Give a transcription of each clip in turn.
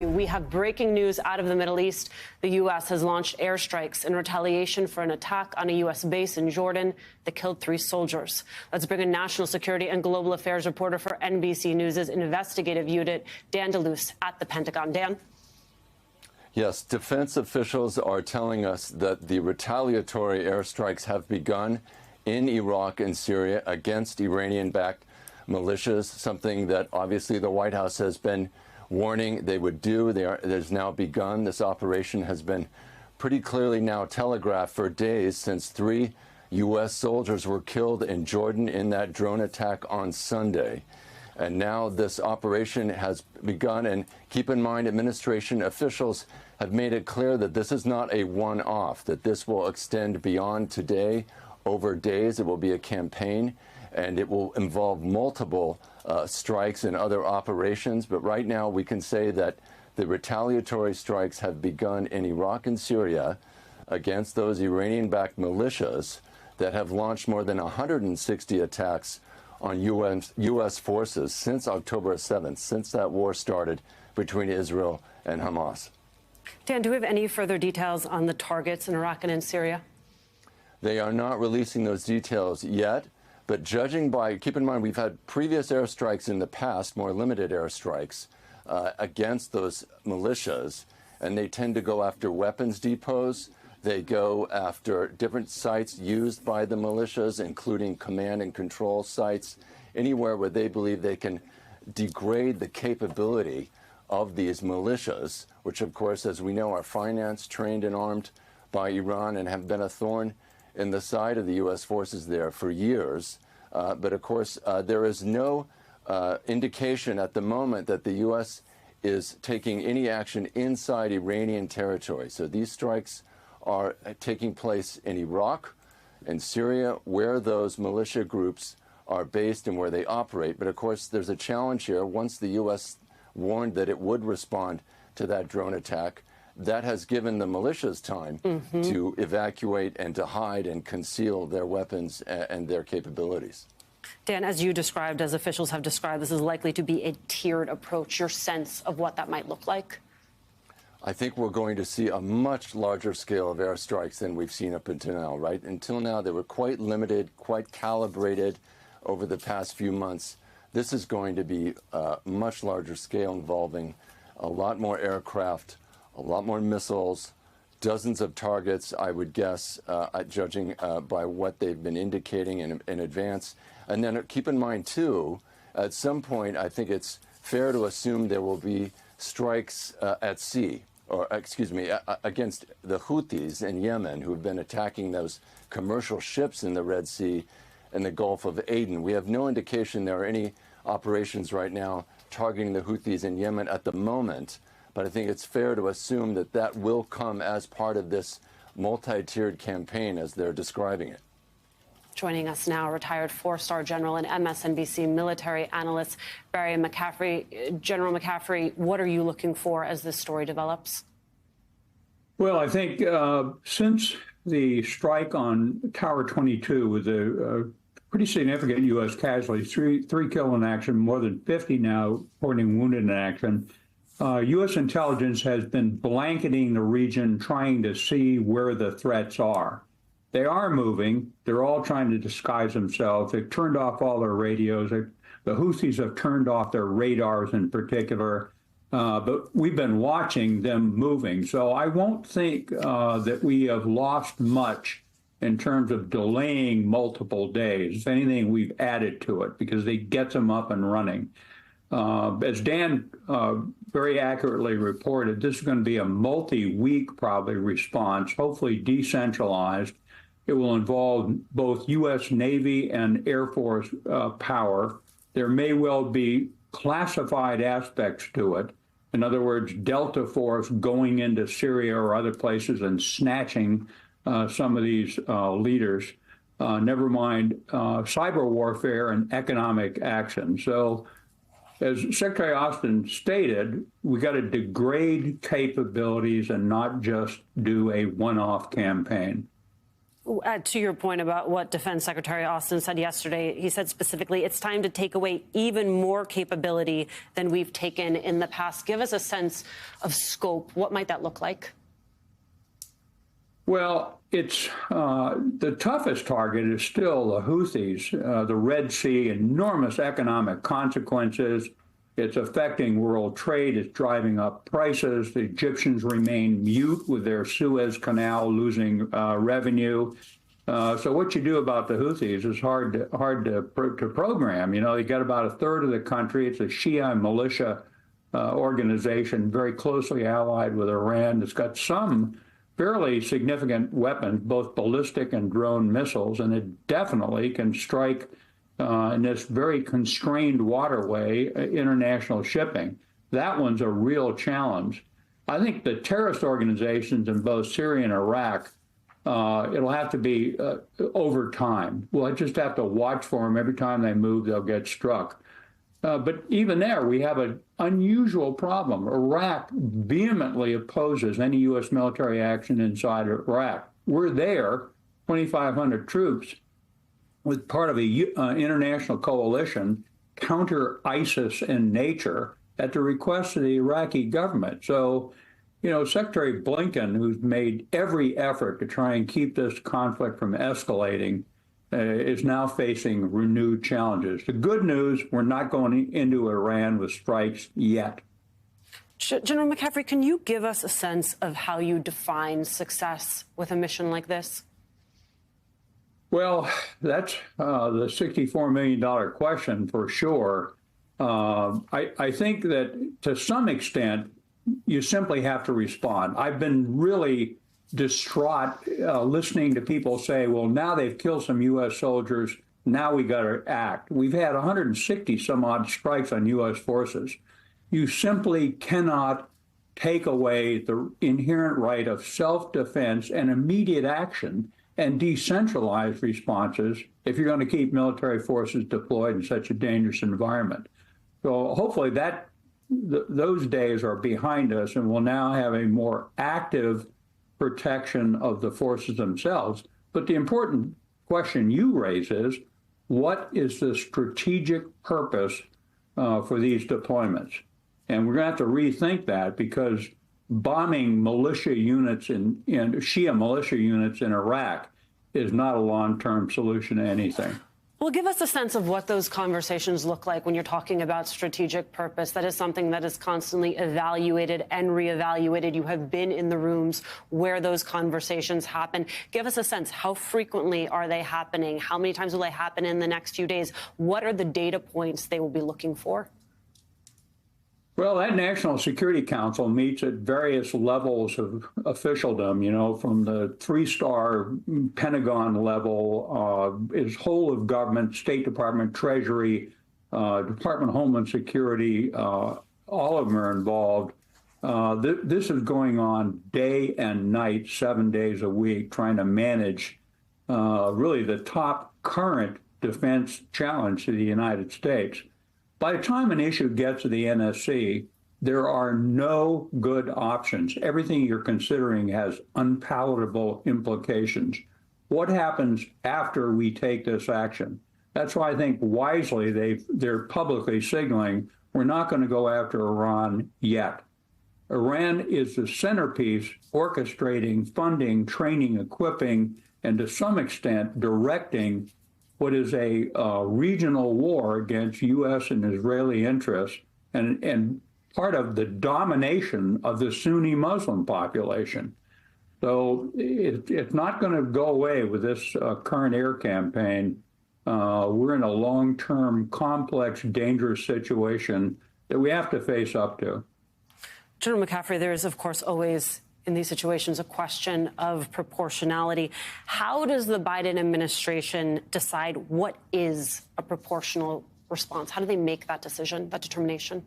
We have breaking news out of the Middle East. The U.S. has launched airstrikes in retaliation for an attack on a U.S. base in Jordan that killed 3 soldiers. Let's bring in national security and global affairs reporter for NBC News' investigative unit, Dan DeLuce, at the Pentagon. Dan? Yes, defense officials are telling us that the retaliatory airstrikes have begun in Iraq and Syria against Iranian-backed militias, something that obviously the White House has been warning they would do. It has now begun. This operation has been pretty clearly now telegraphed for days since 3 U.S. soldiers were killed in Jordan in that drone attack on Sunday. And now this operation has begun. And keep in mind, administration officials have made it clear that this is not a one-off, that this will extend beyond today, over days. It will be a campaign, and it will involve multiple strikes and other operations. But right now we can say that the retaliatory strikes have begun in Iraq and Syria against those Iranian-backed militias that have launched more than 160 attacks on U.S. forces since October 7th, since that war started between Israel and Hamas. Dan, do we have any further details on the targets in Iraq and in Syria? They are not releasing those details yet. But judging by, keep in mind, we've had previous airstrikes in the past, more limited airstrikes, against those militias, and they tend to go after weapons depots. They go after different sites used by the militias, including command and control sites, anywhere where they believe they can degrade the capability of these militias, which, of course, as we know, are financed, trained, and armed by Iran and have been a thorn in the side of the U.S. forces there for years. But of course, there is no indication at the moment that the U.S. is taking any action inside Iranian territory. So these strikes are taking place in Iraq and Syria, where those militia groups are based and where they operate. But of course, there's a challenge here. Once the U.S. warned that it would respond to that drone attack, that has given the militias time to evacuate and to hide and conceal their weapons and their capabilities. Dan, as you described, as officials have described, this is likely to be a tiered approach. Your sense of what that might look like? I think we're going to see a much larger scale of airstrikes than we've seen up until now, right? Until now, they were quite limited, quite calibrated over the past few months. This is going to be a much larger scale involving a lot more aircraft, a lot more missiles, dozens of targets, I would guess, judging by what they've been indicating in advance. And then keep in mind, too, at some point, I think it's fair to assume there will be strikes at sea, or excuse me, against the Houthis in Yemen, who have been attacking those commercial ships in the Red Sea and the Gulf of Aden. We have no indication there are any operations right now targeting the Houthis in Yemen at the moment. But I think it's fair to assume that that will come as part of this multi-tiered campaign, as they're describing it. Joining us now, retired 4-star general and MSNBC military analyst Barry McCaffrey. General McCaffrey, what are you looking for as this story develops? Well, I think since the strike on Tower 22 with a pretty significant U.S. casualties, three killed in action, more than 50 now reporting wounded in action, U.S. intelligence has been blanketing the region, trying to see where the threats are. They are moving. They're all trying to disguise themselves. They've turned off all their radios. The Houthis have turned off their radars in particular. But we've been watching them moving. So I won't think that we have lost much in terms of delaying multiple days. If anything, we've added to it because they get them up and running. As Dan very accurately reported, this is going to be a multi-week probably response, hopefully decentralized. It will involve both U.S. Navy and Air Force power. There may well be classified aspects to it. In other words, Delta Force going into Syria or other places and snatching some of these leaders. Never mind cyber warfare and economic action. So, as Secretary Austin stated, we got to degrade capabilities and not just do a one-off campaign. To your point about what Defense Secretary Austin said yesterday, he said specifically, it's time to take away even more capability than we've taken in the past. Give us a sense of scope. What might that look like? Well, it's the toughest target is still the Houthis, the Red Sea, enormous economic consequences. It's affecting world trade. It's driving up prices. The Egyptians remain mute with their Suez Canal losing revenue. So what you do about the Houthis is hard to program. You know, they got about a third of the country. It's a Shia militia organization, very closely allied with Iran. It's got some fairly significant weapons, both ballistic and drone missiles, and it definitely can strike in this very constrained waterway, international shipping. That one's a real challenge. I think the terrorist organizations in both Syria and Iraq, it'll have to be over time. We'll just have to watch for them. Every time they move, they'll get struck. But even there, we have an unusual problem. Iraq vehemently opposes any U.S. military action inside Iraq. We're there, 2,500 troops, with part of an international coalition, counter ISIS in nature, at the request of the Iraqi government. So, you know, Secretary Blinken, who's made every effort to try and keep this conflict from escalating, is now facing renewed challenges. The good news, we're not going into Iran with strikes yet. General McCaffrey, can you give us a sense of how you define success with a mission like this? Well, that's the $64 million question for sure. I think that to some extent, you simply have to respond. I've been really distraught listening to people say, well, now they've killed some U.S. soldiers. Now we got to act. We've had 160 some odd strikes on U.S. forces. You simply cannot take away the inherent right of self-defense and immediate action and decentralized responses if you're going to keep military forces deployed in such a dangerous environment. So hopefully those days are behind us, and we'll now have a more active protection of the forces themselves. But the important question you raise is, what is the strategic purpose for these deployments? And we're going to have to rethink that, because bombing militia units and Shia militia units in Iraq is not a long-term solution to anything. Well, give us a sense of what those conversations look like when you're talking about strategic purpose. That is something that is constantly evaluated and reevaluated. You have been in the rooms where those conversations happen. Give us a sense. How frequently are they happening? How many times will they happen in the next few days? What are the data points they will be looking for? Well, that National Security Council meets at various levels of officialdom, you know, from the three-star Pentagon level, is whole of government, State Department, Treasury, Department of Homeland Security, all of them are involved. This is going on day and night, 7 days a week, trying to manage really the top current defense challenge to the United States. By the time an issue gets to the NSC, there are no good options. Everything you're considering has unpalatable implications. What happens after we take this action? That's why I think wisely they're publicly signaling we're not going to go after Iran yet. Iran is the centerpiece orchestrating, funding, training, equipping, and to some extent directing what is a regional war against U.S. and Israeli interests, and part of the domination of the Sunni Muslim population. So it's not going to go away with this current air campaign. We're in a long-term, complex, dangerous situation that we have to face up to. General McCaffrey, there is, of course, always in these situations a question of proportionality. How does the Biden administration decide what is a proportional response? How do they make that decision, that determination?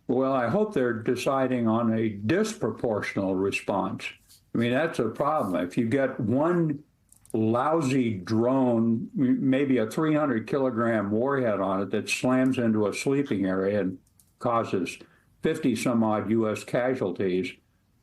Well, I hope they're deciding on a disproportional response. I mean, that's a problem. If you get one lousy drone, maybe a 300-kilogram warhead on it that slams into a sleeping area and causes 50 some odd U.S. casualties,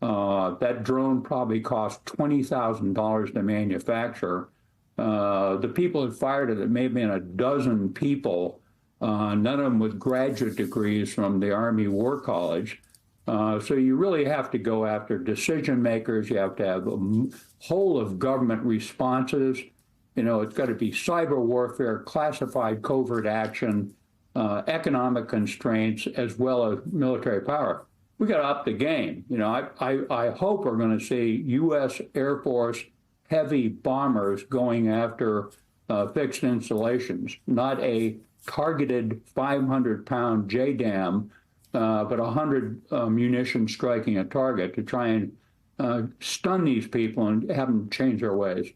That drone probably cost $20,000 to manufacture. The people that fired it may have been a dozen people, none of them with graduate degrees from the Army War College. So you really have to go after decision makers. You have to have a whole of government responses. You know, it's got to be cyber warfare, classified covert action, economic constraints, as well as military power. We got to up the game. You know, I hope we're going to see U.S. Air Force heavy bombers going after fixed installations, not a targeted 500-pound JDAM, but 100 munitions striking a target to try and stun these people and have them change their ways.